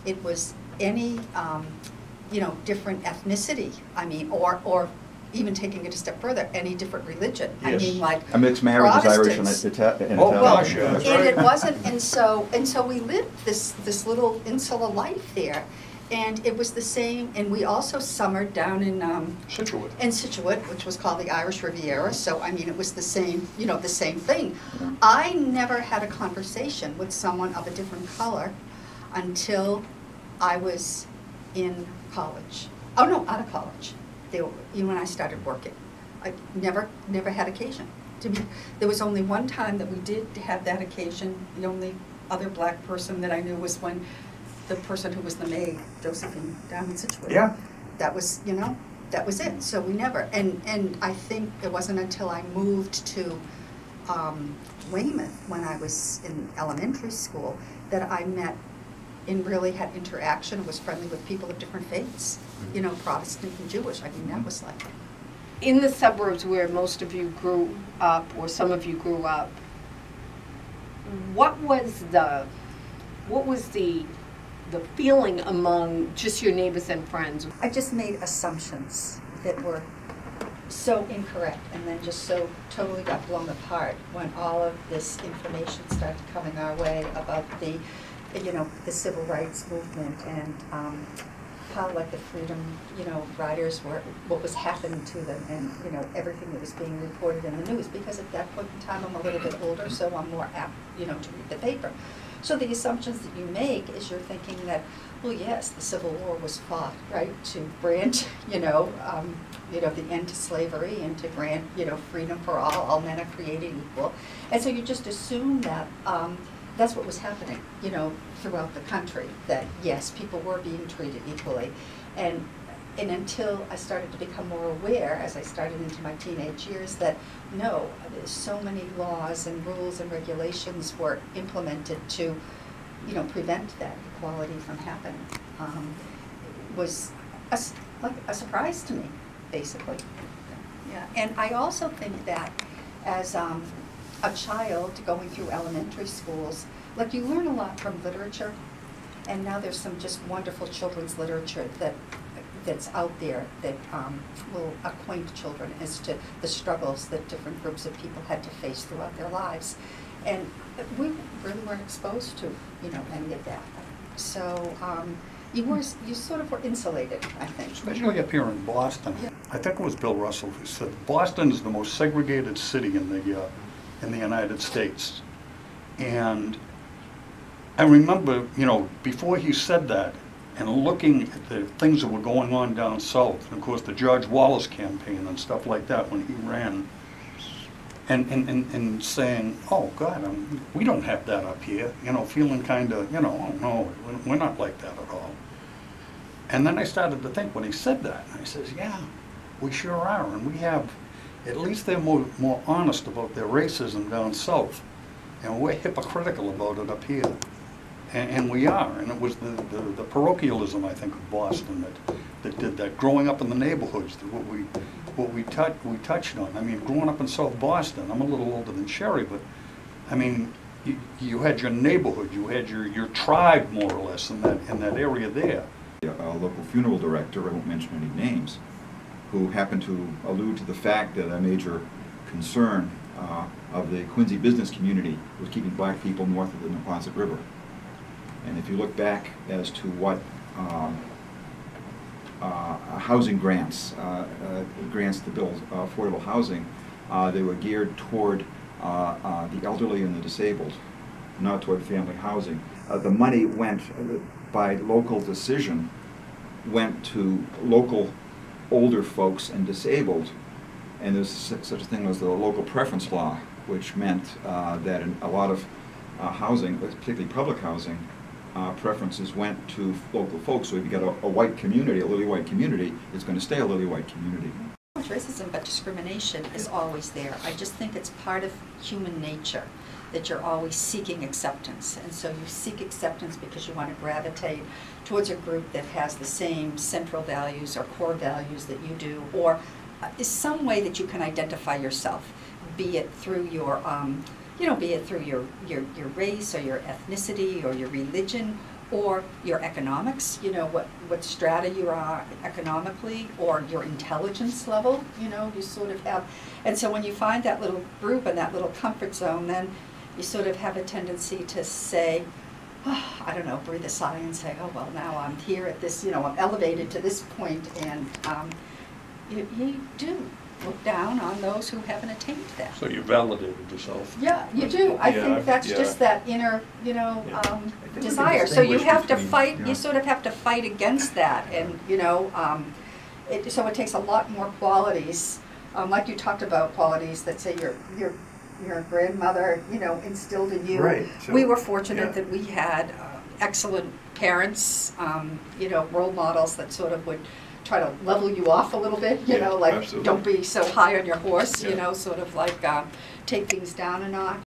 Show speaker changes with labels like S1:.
S1: it was any, you know, different ethnicity, I mean, or even taking it a step further, any different religion.
S2: Yes.
S1: I mean, like
S3: A mixed marriage is Irish and Italian.
S2: Oh,
S1: well,
S2: gosh, yeah, that's
S1: and
S2: right.
S1: it wasn't, and so we lived this little insular life there, and it was the same. And we also summered down in Situate, which was called the Irish Riviera. So I mean, it was the same, you know, the same thing.
S3: Yeah.
S1: I never had a conversation with someone of a different color until I was in college. Oh no, out of college. Even when I started working, I never had occasion. To me, there was only one time that we did have that occasion. The only other black person that I knew was when the person who was the maid, Josephine, down in Situate.
S2: Yeah.
S1: That was, you know, that was it. So we never. And I think it wasn't until I moved to Weymouth when I was in elementary school that I met and really had interaction, was friendly with people of different faiths, you know, Protestant and Jewish. I mean, that was like.
S4: In the suburbs where most of you grew up, or some of you grew up, what was the feeling among just your neighbors and friends?
S1: I just made assumptions that were so incorrect, and then just so totally got blown apart when all of this information started coming our way about the, you know, the civil rights movement and how, like, the freedom, you know, riders were, what was happening to them, and, you know, everything that was being reported in the news, because at that point in time I'm a little bit older, so I'm more apt, you know, to read the paper. So the assumptions that you make is you're thinking that, well, yes, the Civil War was fought, right, to grant, you know, the end to slavery and to grant, you know, freedom for all men are created equal. And so you just assume that that's what was happening, you know, throughout the country, that yes, people were being treated equally. And until I started to become more aware, as I started into my teenage years, that no, there's so many laws and rules and regulations were implemented to, you know, prevent that equality from happening, was like a surprise to me, basically. Yeah, and I also think that as a child going through elementary schools, like, you learn a lot from literature, and now there's some just wonderful children's literature that's out there that will acquaint children as to the struggles that different groups of people had to face throughout their lives. And we really weren't exposed to, you know, any of that. So you sort of were insulated, I think.
S2: Especially up here in Boston.
S1: Yeah.
S2: I think it was Bill Russell who said Boston is the most segregated city in the United States. And I remember, you know, before he said that, and looking at the things that were going on down south, and of course the George Wallace campaign and stuff like that when he ran, and saying, oh God, we don't have that up here, you know, feeling kind of, you know, oh no, we're not like that at all. And then I started to think when he said that, and I says, yeah, we sure are, and we have, at least they're more honest about their racism down south, and we're hypocritical about it up here. And we are, and it was the parochialism, I think, of Boston that did that. Growing up in the neighborhoods, what we touched on. I mean, growing up in South Boston, I'm a little older than Sherry, but I mean, you had your neighborhood, you had your tribe, more or less, in that area there.
S3: A local funeral director, I won't mention any names, who happened to allude to the fact that a major concern of the Quincy business community was keeping black people north of the Neponset River. And if you look back as to what housing grants to build affordable housing, they were geared toward the elderly and the disabled, not toward family housing. The money went, by local decision, went to local older folks and disabled, and there's such a thing as the local preference law, which meant that in a lot of housing, particularly public housing, preferences went to local folks. So if you got a white community, a lily white community, it's going to stay a lily white community.
S1: Racism, but discrimination is always there. I just think it's part of human nature that you're always seeking acceptance. And so you seek acceptance because you want to gravitate towards a group that has the same central values or core values that you do, or is some way that you can identify yourself, be it through your be it through your race or your ethnicity or your religion, or your economics, you know, what strata you are economically, or your intelligence level, you know, you sort of have. And so when you find that little group and that little comfort zone, then you sort of have a tendency to say, oh, I don't know, breathe a sigh and say, oh, well, now I'm here at this, you know, I'm elevated to this point, and you do look down on those who haven't attained that.
S5: So you validated yourself.
S1: Yeah, you do. I
S5: Yeah,
S1: think that's
S5: yeah.
S1: just that inner, you know,
S5: Yeah.
S3: I think we can
S1: desire. So you
S3: distinguish
S1: have to
S3: between-
S1: fight,
S3: yeah.
S1: you sort of have to fight against that, and, you know, so it takes a lot more qualities, like you talked about, qualities that say your grandmother, you know, instilled in you.
S3: Right, so-
S1: We were fortunate
S5: Yeah.
S1: that we had excellent parents, you know, role models that sort of would try to level you off a little bit, you
S5: Yeah,
S1: know, like
S5: absolutely.
S1: don't be so high on your horse, you
S5: Yeah.
S1: know, sort of like take things down a notch.